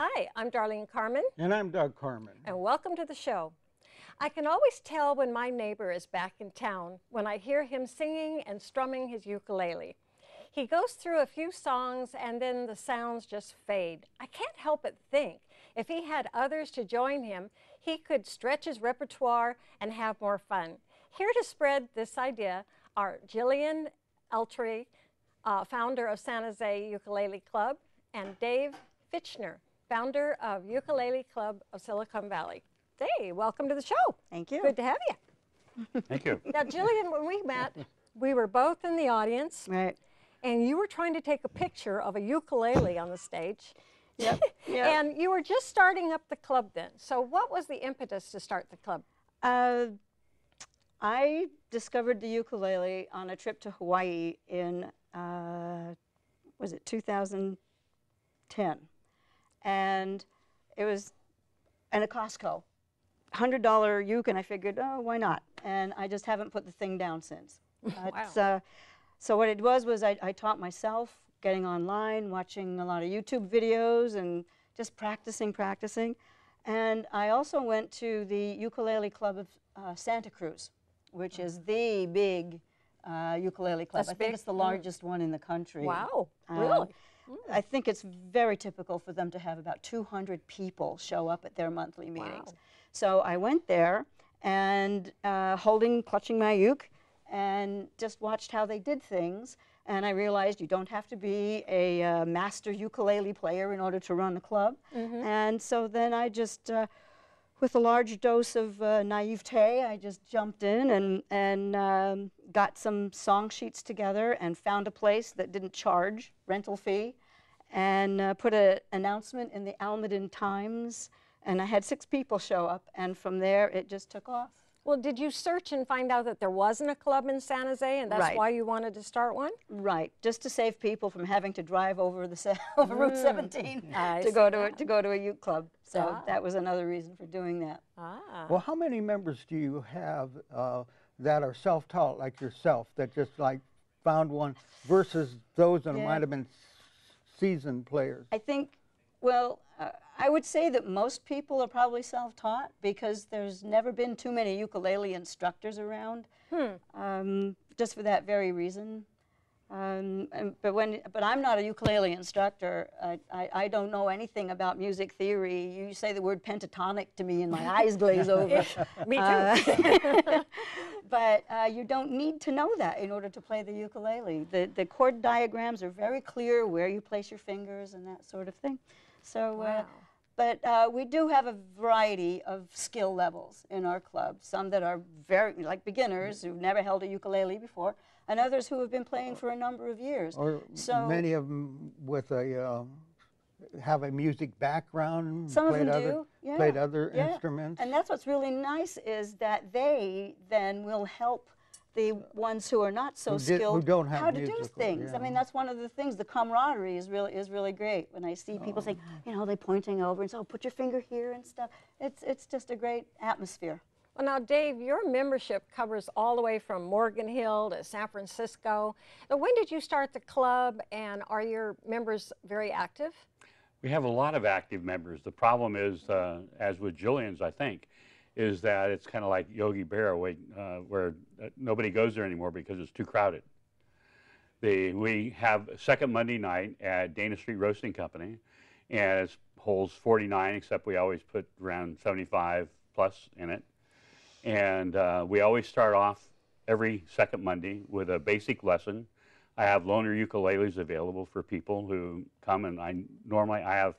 Hi, I'm Darlene Carman. And I'm Doug Carman. And welcome to the show. I can always tell when my neighbor is back in town when I hear him singing and strumming his ukulele. He goes through a few songs and then the sounds just fade. I can't help but think if he had others to join him, he could stretch his repertoire and have more fun. Here to spread this idea are Gillian Altieri, founder of San Jose Ukulele Club, and Dave Ficthner, founder of Ukulele Club of Silicon Valley. Hey, welcome to the show. Thank you. Good to have you. Thank you. Now, Gillian, when we met, we were both in the audience. Right. And you were trying to take a picture of a ukulele on the stage. Yep. Yep. And you were just starting up the club then. So what was the impetus to start the club? I discovered the ukulele on a trip to Hawaii in, was it 2010? And it was in a Costco, $100 uke, and I figured, oh, why not? And I just haven't put the thing down since. Wow. So what it was I taught myself, getting online, watching a lot of YouTube videos, and just practicing. And I also went to the Ukulele Club of Santa Cruz, which is the big ukulele club. That's I think big. it's the largest one in the country. Wow, really? I think it's very typical for them to have about 200 people show up at their monthly meetings. Wow. So I went there and clutching my uke, and just watched how they did things. And I realized you don't have to be a master ukulele player in order to run a club. And so then I just, with a large dose of naivete, I just jumped in and got some song sheets together and found a place that didn't charge rental fee, and put an announcement in the Almaden Times, and I had 6 people show up, and from there it just took off. Well, did you search and find out that there wasn't a club in San Jose, and that's Right. why you wanted to start one? Right, just to save people from having to drive over over Route 17 I to go to a uke club. So Ah. that was another reason for doing that. Ah. Well, how many members do you have that are self-taught like yourself, that just like found one, versus those that Yeah. might have been seasoned players? I think, well, I would say that most people are probably self-taught because there's never been too many ukulele instructors around, just for that very reason. But I'm not a ukulele instructor. I don't know anything about music theory. You say the word pentatonic to me and my eyes glaze over. Me too. But you don't need to know that in order to play the ukulele. The chord diagrams are very clear, where you place your fingers and that sort of thing. So, Wow. but we do have a variety of skill levels in our club. Some that are very, like beginners who've never held a ukulele before, and others who have been playing for a number of years. Or So many of them with a have a music background, some of played them other, do, yeah. played other Yeah. instruments. And that's what's really nice, is that they then will help the ones who are not so skilled who don't have how to do musical, things. I mean, yeah. that's one of the things. The camaraderie is really great. When I see people saying, you know, they're pointing over and so, oh, put your finger here and stuff. It's just a great atmosphere. Well, now, Dave, your membership covers all the way from Morgan Hill to San Francisco. Now, when did you start the club, and are your members very active? We have a lot of active members. The problem is, as with Jillian's, I think, is that it's kind of like Yogi Berra, where nobody goes there anymore because it's too crowded. We have second Monday night at Dana Street Roasting Company, and it holds 49, except we always put around 75 plus in it. And we always start off every second Monday with a basic lesson. I have loaner ukuleles available for people who come, and normally I have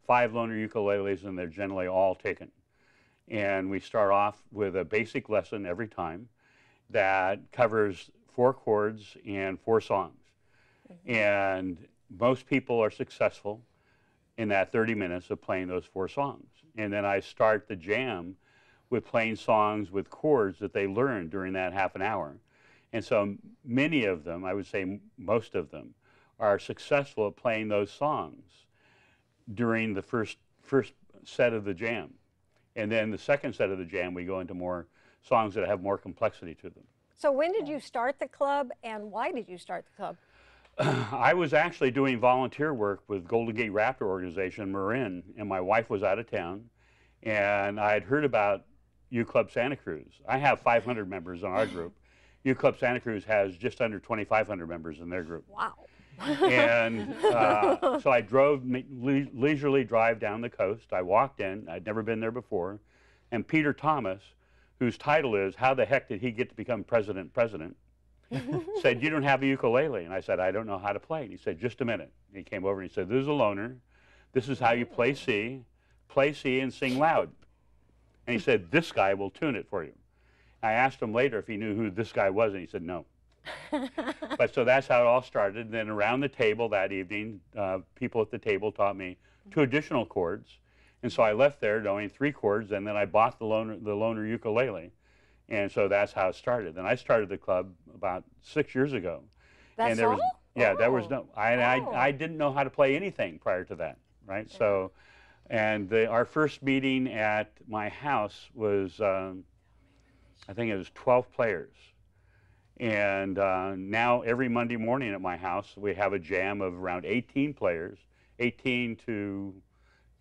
5 loaner ukuleles, and they're generally all taken. And we start off with a basic lesson every time that covers 4 chords and 4 songs. And most people are successful in that 30 minutes of playing those 4 songs. And then I start the jam with playing songs with chords that they learned during that half an hour. And so many of them, I would say most of them, are successful at playing those songs during the first set of the jam. And then the second set of the jam, we go into more songs that have more complexity to them. So when did you start the club, and why did you start the club? I was actually doing volunteer work with Golden Gate Raptor Organization in Marin, and my wife was out of town, and I had heard about U Club Santa Cruz. I have 500 members in our group. U Club Santa Cruz has just under 2,500 members in their group. Wow. And so I drove, leisurely drive down the coast. I walked in, I'd never been there before, and Peter Thomas, whose title is, "How the heck did he get to become president?" said, "You don't have a ukulele." And I said, "I don't know how to play." And he said, "Just a minute." And he came over and he said, "This is a loner. This is how you play C and sing loud." And he said, "This guy will tune it for you." I asked him later if he knew who this guy was, and he said no. But so that's how it all started. And then around the table that evening, people at the table taught me 2 additional chords. And so I left there knowing 3 chords, and then I bought the loner ukulele. And so that's how it started. And I started the club about 6 years ago. That's and there all? was, yeah, there was Oh. no, I didn't know how to play anything prior to that, right? Yeah. So, and our first meeting at my house was, I think it was 12 players. And now every Monday morning at my house, we have a jam of around 18 players, 18 to,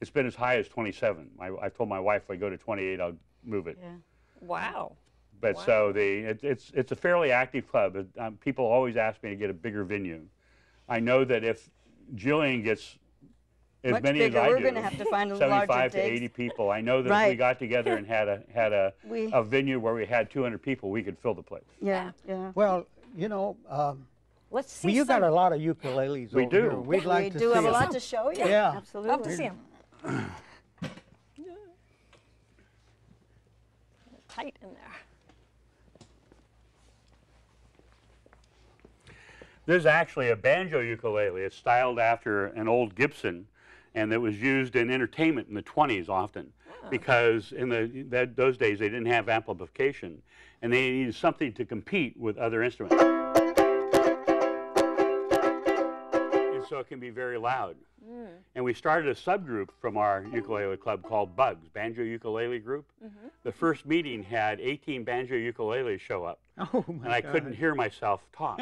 it's been as high as 27. I told my wife if I go to 28, I'll move it. Yeah. Wow. But Wow. so it's a fairly active club. People always ask me to get a bigger venue. I know that if Gillian gets as Much many bigger. as I We're do, going to have to find a 75 larger to 80 people, I know that if we Right. got together and had a We- venue where we had 200 people, we could fill the place. Yeah, yeah. Well, you know, Let's see well, you got some. a lot of ukuleles We over do. here. We'd like We to do see have a them. lot to show you. Yeah. Absolutely. Love to see them. Tight in there. This is actually a banjo ukulele. It's styled after an old Gibson, and it was used in entertainment in the 20s often, because in those days they didn't have amplification, and they needed something to compete with other instruments. And so it can be very loud. And we started a subgroup from our ukulele club called Bugs, Banjo Ukulele Group. The first meeting had 18 banjo ukuleles show up, Oh, my and I God. couldn't hear myself talk.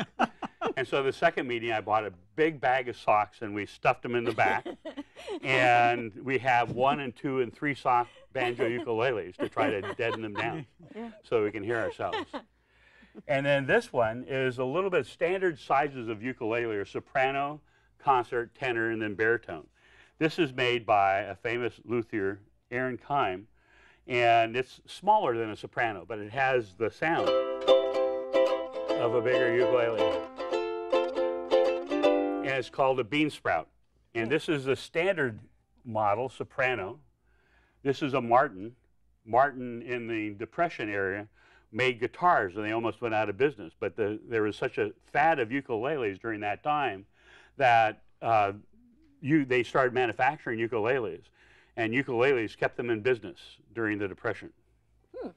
And so the second meeting, I bought a big bag of socks, and we stuffed them in the back. And we have 1 and 2 and 3 sock banjo ukuleles to try to deaden them down so we can hear ourselves. And then this one is a little bit standard sizes of ukulele are soprano, concert, tenor, and then baritone. This is made by a famous luthier, Aaron Kime, and it's smaller than a soprano, but it has the sound of a bigger ukulele. And it's called a bean sprout. And this is the standard model soprano. This is a Martin. Martin in the Depression area made guitars, and they almost went out of business. But there was such a fad of ukuleles during that time that they started manufacturing ukuleles, and ukuleles kept them in business during the Depression. Wow.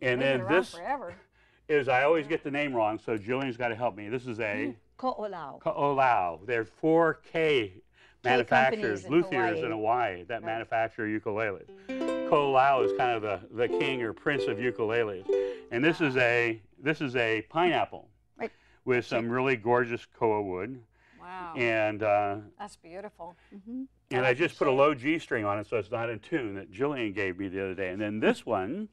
And They've been then around this forever. is, I always get the name wrong, so Gillian's got to help me. This is a Ko'olau. Ko'olau. There are 4 K manufacturers, companies in luthiers in Hawaii. Hawaii that manufacture ukuleles. Ko'olau is kind of the king or prince of ukuleles. And this is a pineapple Right. with some really gorgeous koa wood. Wow. And That's beautiful. I just put a low G string on it so it's not in tune that Gillian gave me the other day. And then this one,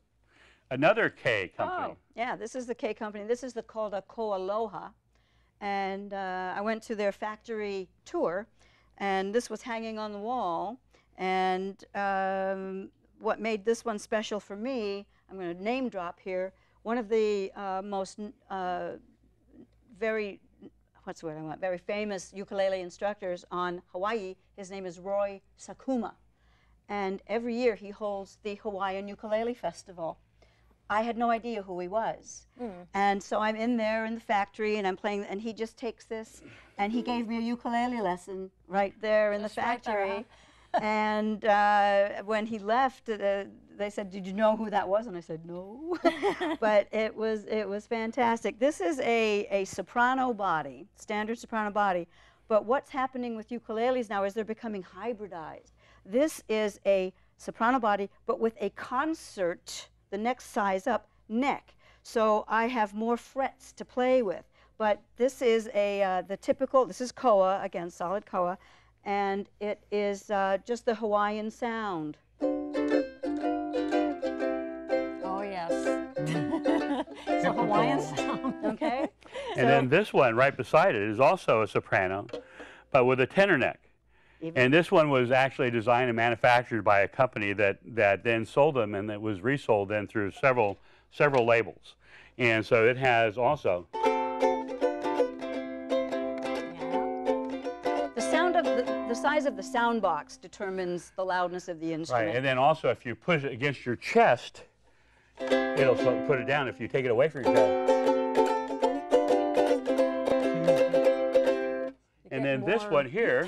another K company. Oh, yeah, this is the K company. This is called a Ko'aloha. And I went to their factory tour, and this was hanging on the wall. And what made this one special for me, I'm going to name drop here, one of the most very famous ukulele instructors on Hawaii. His name is Roy Sakuma. And every year he holds the Hawaiian Ukulele Festival. I had no idea who he was. And so I'm in there in the factory, and I'm playing, and he just takes this, and he gave me a ukulele lesson right there in the Just right there, factory. And when he left, they said, "Did you know who that was?" And I said, "No." But it was fantastic. This is a soprano body, standard soprano body. But what's happening with ukuleles now is they're becoming hybridized. This is a soprano body, but with a concert, the next size up, neck. So I have more frets to play with. But this is the typical, this is koa, again, solid koa, and it is just the Hawaiian sound. Oh, yes. It's a Hawaiian sound. Okay? And then this one right beside it is also a soprano, but with a tenor neck. And this one was actually designed and manufactured by a company that then sold them, and that was resold then through several labels. And so it has also. The sound of the size of the sound box determines the loudness of the instrument. Right, and then also if you push it against your chest, it'll put it down. If you take it away from your chest. And then this one here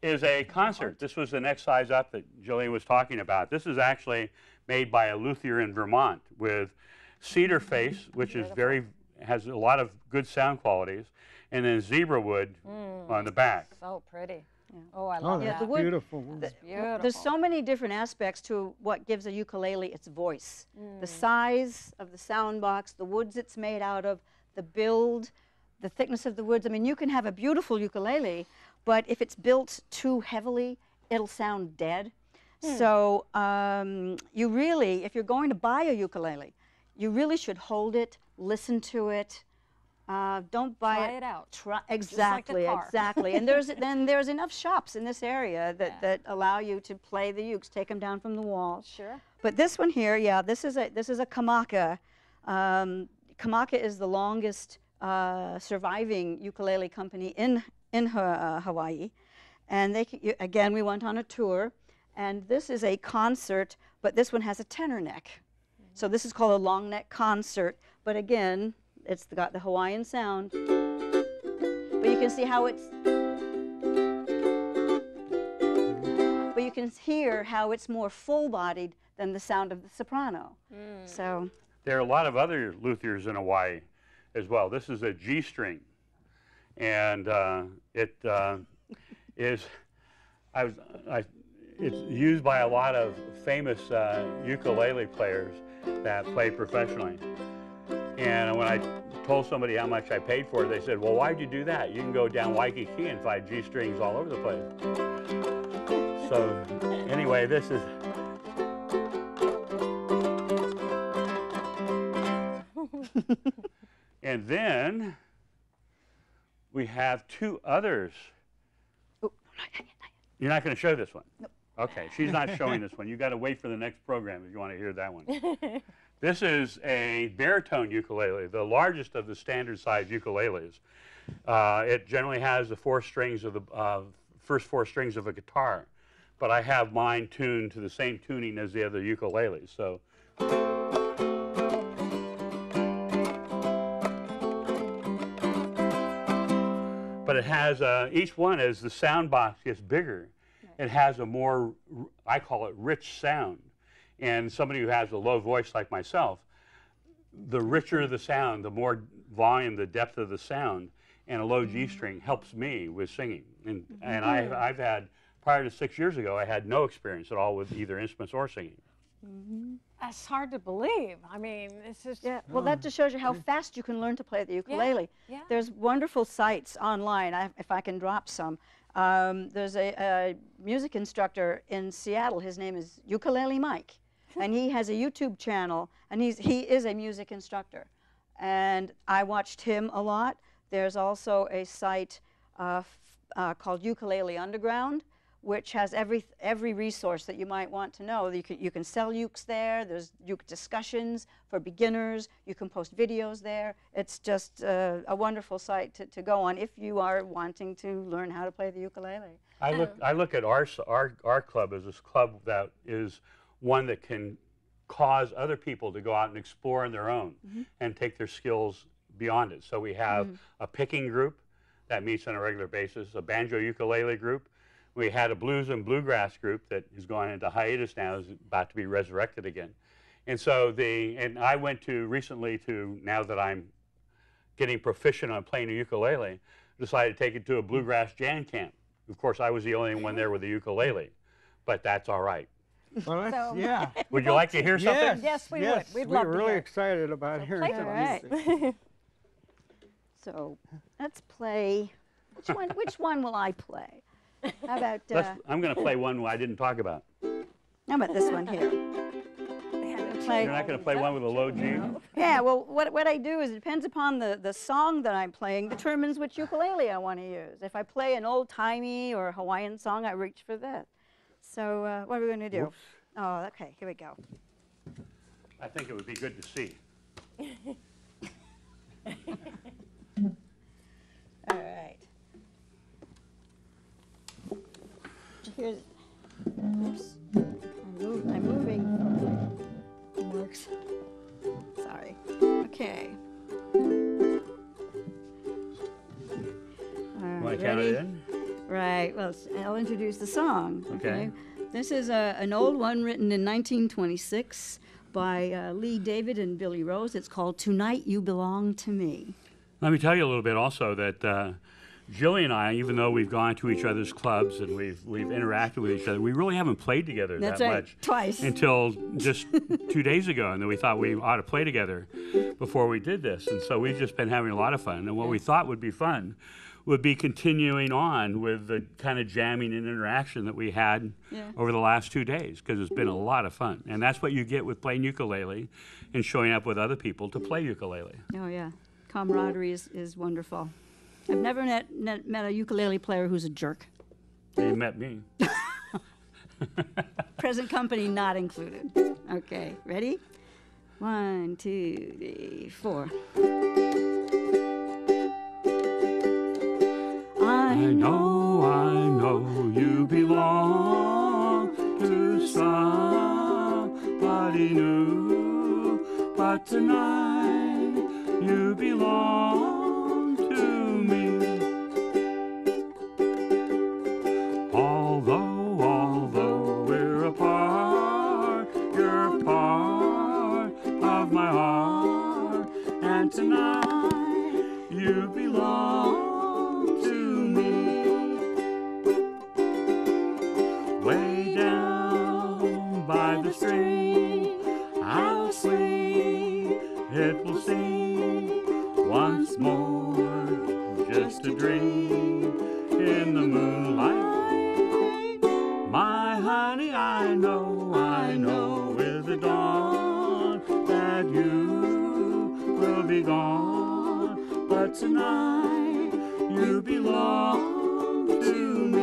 is a concert. This was the next size up that Gillian was talking about. This is actually made by a luthier in Vermont with cedar face, which is has a lot of good sound qualities, and then zebra wood on the back. So pretty. Yeah. Oh, I love that. That's beautiful. That's beautiful. There's so many different aspects to what gives a ukulele its voice. The size of the sound box, the woods it's made out of, the build, the thickness of the woods. I mean, you can have a beautiful ukulele, but if it's built too heavily, it'll sound dead. So you really, if you're going to buy a ukulele, you really should hold it, listen to it. Don't buy Try it out. Exactly, Just like a car. exactly. And there's enough shops in this area that allow you to play the ukes, take them down from the wall. Sure. But this one here, yeah, this is a Kamaka. Kamaka is the longest surviving ukulele company in Hawaii, and again we went on a tour, and this is a concert, but this one has a tenor neck. So this is called a long neck concert, but again, it's got the Hawaiian sound. But you can see how but you can hear how it's more full-bodied than the sound of the soprano. So There are a lot of other luthiers in Hawaii as well. This is a G string, and it is it's used by a lot of famous ukulele players that play professionally. And when I told somebody how much I paid for it, they said, "Well, why'd you do that? You can go down Waikiki and find G strings all over the place." So anyway, this is. And then we have two others. oh, You're not going to show this one? Nope. Okay, she's not showing this one. You got to wait for the next program if you want to hear that one. This is a baritone ukulele, the largest of the standard size ukuleles. It generally has the first four strings of a guitar, but I have mine tuned to the same tuning as the other ukuleles. So. But it has, each one, as the sound box gets bigger, it has a more, I call it rich sound. And somebody who has a low voice like myself, the richer the sound, the more volume, the depth of the sound, and a low G string helps me with singing. And I've had, prior to 6 years ago, I had no experience at all with either instruments or singing. That's hard to believe. I mean, it's just. yeah, well, that just shows you how fast you can learn to play the ukulele. Yeah. There's wonderful sites online, if I can drop some. There's a music instructor in Seattle. His name is Ukulele Mike, and he has a YouTube channel, and he is a music instructor. And I watched him a lot. There's also a site called Ukulele Underground, which has every resource that you might want to know. You can sell ukes there. There's uke discussions for beginners. You can post videos there. It's just a wonderful site to go on if you are wanting to learn how to play the ukulele. I look at our club as this club that is one that can cause other people to go out and explore on their own and take their skills beyond it. So we have a picking group that meets on a regular basis, a banjo ukulele group. We had a blues and bluegrass group that has gone into hiatus now, is about to be resurrected again. And so I went to recently to, now that I'm getting proficient on playing a ukulele, decided to take it to a bluegrass jam camp. Of course, I was the only one there with a ukulele, but that's all right. Well, that's, So- yeah. Would you like to hear something? Yes, we would. We'd love to We're really hear. excited about hearing play some for us. music. So let's play. Which one will I play? How about? I'm going to play one I didn't talk about. How about this one here? You're not going to play one with a low G? Yeah, well, what I do is it depends upon the song that I'm playing determines which ukulele I want to use. If I play an old-timey or Hawaiian song, I reach for that. So what are we going to do? Whoops. Oh, okay, here we go. I think it would be good to see. All right. Here's, oops, I'm moving. Works. Sorry. Okay. Want to count it in? Right. Well, I'll introduce the song. Okay. This is an old one written in 1926 by Lee David and Billy Rose. It's called "Tonight You Belong to Me." Let me tell you a little bit also that Gillian and I, even though we've gone to each other's clubs and we've interacted with each other, we really haven't played together That's that right, much. twice. Until just 2 days ago, and then we thought we ought to play together before we did this. And so we've just been having a lot of fun. And what we thought would be fun would be continuing on with the kind of jamming and interaction that we had over the last 2 days, because it's been a lot of fun. And that's what you get with playing ukulele and showing up with other people to play ukulele. Oh, yeah. Camaraderie is wonderful. I've never met a ukulele player who's a jerk. You met me. Present company not included. Okay, ready? 1, 2, 3, 4. I know you belong to somebody new, but tonight you belong to me. Although we're apart, you're part of my heart, and tonight you belong to me. Way down by the stream, how sweet it will seem once more, just a dream in the moonlight. My honey, I know with the dawn that you will be gone, but tonight you belong to me.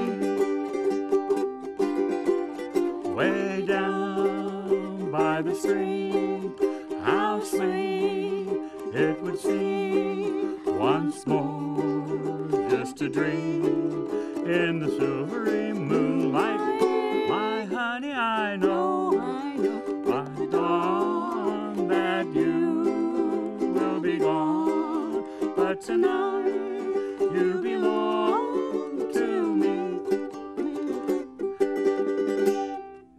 Way down by the stream, how sweet it would seem once more, just a dream in the silvery moonlight. My honey, I know by dawn that you will be gone, but tonight you belong to me.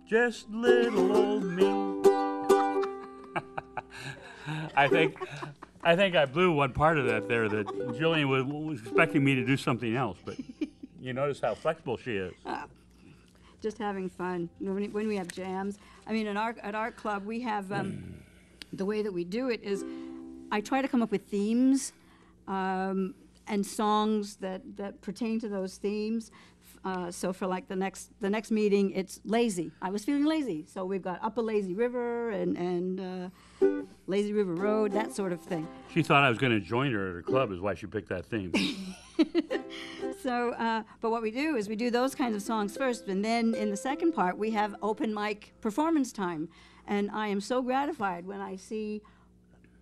Just little old me. I think I blew one part of that there. That Gillian was expecting me to do something else, but you notice how flexible she is. Just having fun when we have jams. I mean, at our club we have the way that we do it is I try to come up with themes and songs that pertain to those themes. So for like the next meeting, it's lazy. I was feeling lazy, so we've got Up a Lazy River and Lazy River Road, that sort of thing. She thought I was going to join her at her club, is why she picked that theme. So, but what we do is we do those kinds of songs first, and then in the second part we have open mic performance time. And I am so gratified when I see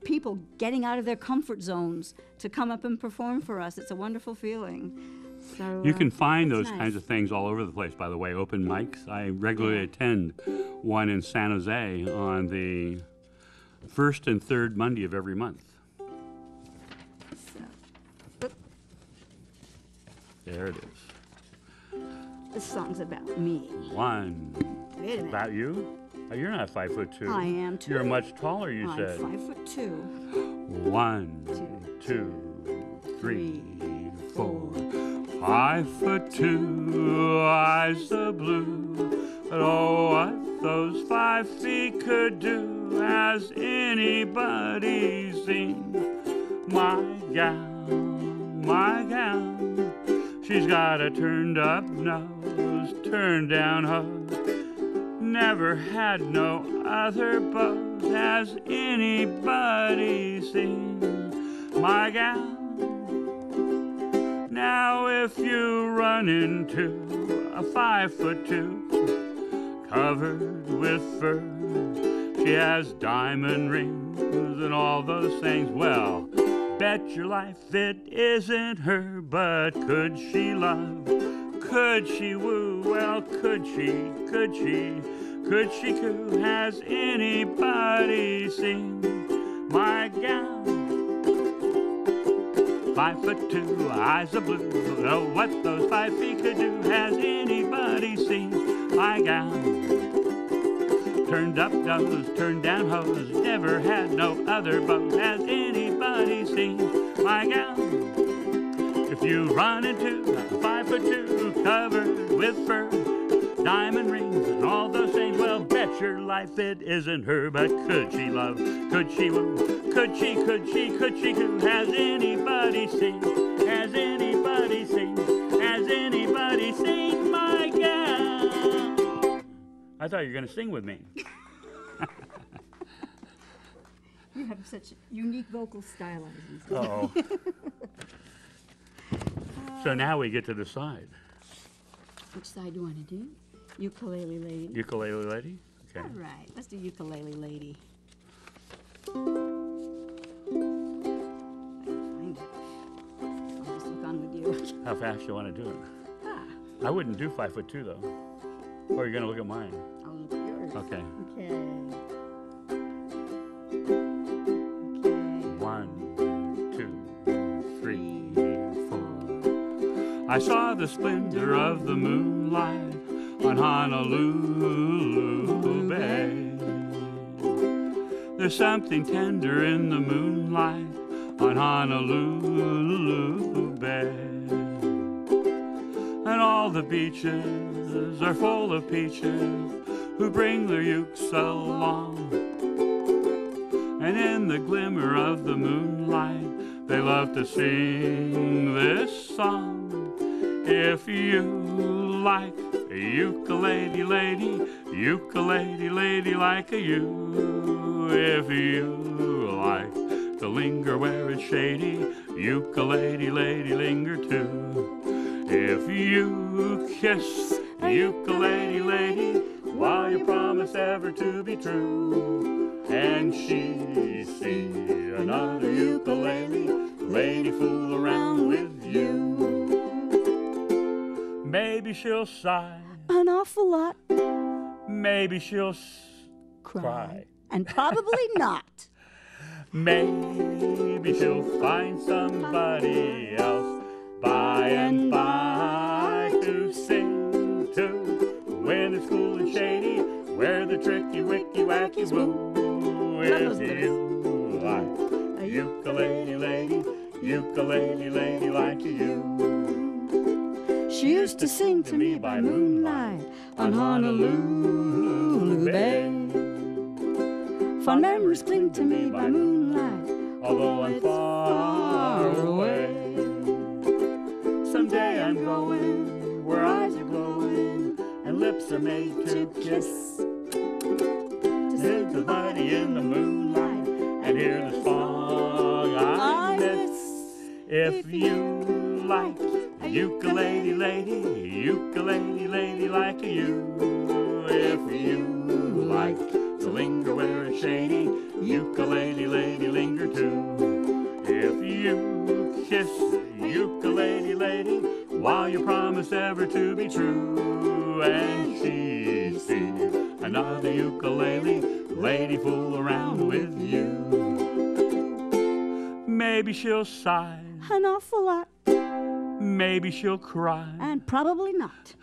people getting out of their comfort zones to come up and perform for us. It's a wonderful feeling. So, you can find those kinds of things all over the place, by the way, open mics. I regularly attend one in San Jose on the first and third Monday of every month. There it is. This song's about me. One. Wait a minute. About you? Oh, you're not 5'2". I am too. You're much taller, you said. I'm 5'2". 1, 2, 3, 4. 5'2", eyes the blue. But oh, what those 5 feet could do, has anybody seen? My gal my gal. She's got a turned up nose, turned down hose. Never had no other beaux. Has anybody seen my gal? Now if you run into a 5'2", covered with fur, she has diamond rings and all those things, well, bet your life it isn't her. But could she love? Could she woo? Well, could she coo? Has anybody seen my gal? 5'2", eyes of blue. Oh, what those 5 feet could do. Has anybody seen my gal? Turned up nose, turned down hose. Never had no other beaux. Has anybody seen my gal? If you run into a 5'2", covered with fur, diamond rings and all those things, well, bet your life it isn't her. But could she love? Could she woo? Could she coo? Has anybody seen? Has anybody seen? Has anybody seen my gal? I thought you were going to sing with me. You have such unique vocal style. Oh. So now we get to decide. Which side do you want to do? Ukulele lady. Ukulele lady? Okay. All right, let's do ukulele lady. I'll just look on with you. How fast you want to do it? Ah, I wouldn't do 5'2" though. Or you're going to look at mine? I'll look at yours. Okay. Okay. 1, 2, 3, 4. I saw the splendor of the moonlight on Honolulu Bay. There's something tender in the moonlight on Honolulu Bay. And all the beaches are full of peaches who bring their ukes along. And in the glimmer of the moonlight, they love to sing this song. If you like a ukulele lady, ukulele lady like a you. If you like to linger where it's shady, ukulele lady linger too. If you kiss a ukulele lady, while you promise ever to be true, and she see another ukulele lady fool around with you, maybe she'll sigh An awful lot. Maybe she'll cry. And probably not. Maybe she'll find somebody else by and by to sing to, when it's cool and shady, where the tricky wicky wacky woo. If you like a ukulele lady like you. She used to sing to me by moonlight on Honolulu Bay. Fond memories cling to me by moonlight, Although I'm far away. Someday I'm going where eyes are glowing and lips are made to kiss. To sit the body in the moonlight and hear the song I miss. If you like a ukulele lady like you. If you like to linger where it's shady, ukulele lady linger too. If you kiss ukulele lady, while you promise ever to be true, and she sees another ukulele lady fool around with you, maybe she'll sigh, an awful lot, maybe she'll cry, and probably not.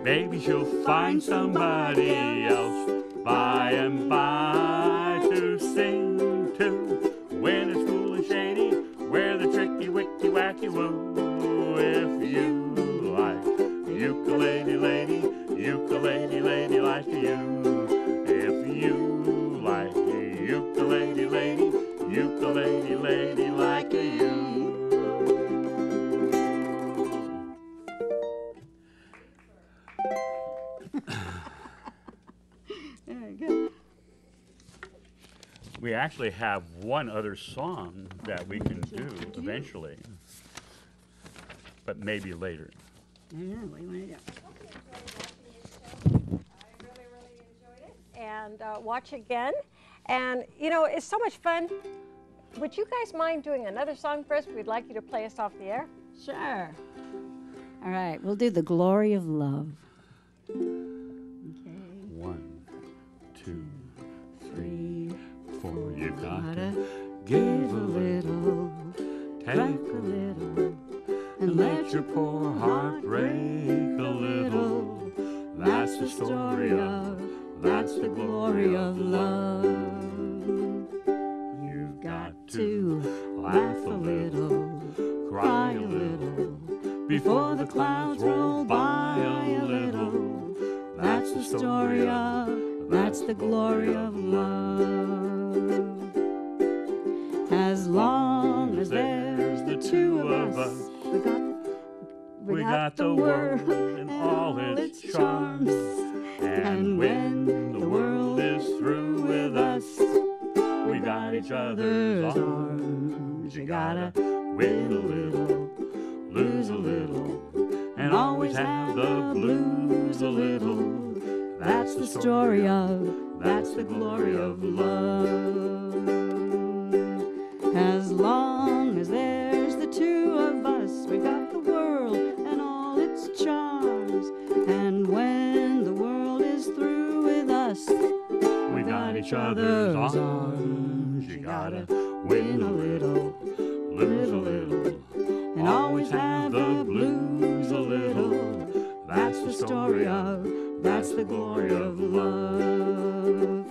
maybe she'll find somebody else by and by to sing to, when it's cool and shady, where the tricky wicky wacky woo. If you like a ukulele lady like you. If you like a ukulele lady like you. Very good. We actually have one other song that we can do eventually, but maybe later. I don't know. What do you want to do? I really enjoyed it. And watch again. And, you know, it's so much fun. Would you guys mind doing another song for us? We'd like you to play us off the air. Sure. All right, we'll do The Glory of Love. Okay. 1, 2, 3, 4. You Gotta give a little, take a little, and let your poor heart break a little. That's the story of, that's the glory of love. You've got to laugh a little, cry a little, before the clouds roll by a little. That's the story of, that's the glory of love. As long as there's the two of us, we got the world and all its charms. And when the world is through with us, we got each other's arms. You gotta win a little, lose a little, and always have the blues a little. That's the story of, that's the glory of love. As long as there's the two of us, we got the world and all its charms. And when the world is through with us, we got each other's arms. You gotta win a little, lose a little, and always have the blues a little. That's the story of, that's the glory of love.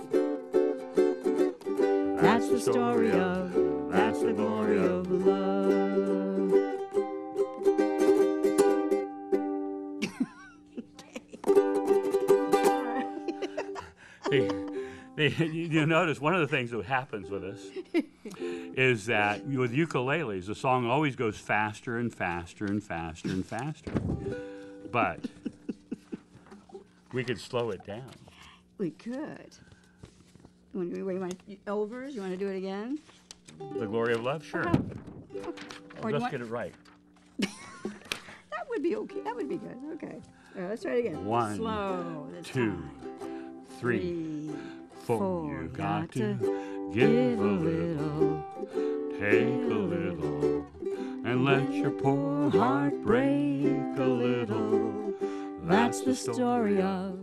That's the story of, that's the glory of love. You notice one of the things that happens with us is that with ukuleles, the song always goes faster and faster and faster and faster. But we could slow it down. We could. You want overs? You want to do it again? The glory of love? Sure. Or Let's get it right. That would be okay. That would be good. Okay. All right, let's try it again. 1, Slow. 2, 3, 4. You got to give a little, take a little, and let your poor heart break a little. That's the story of,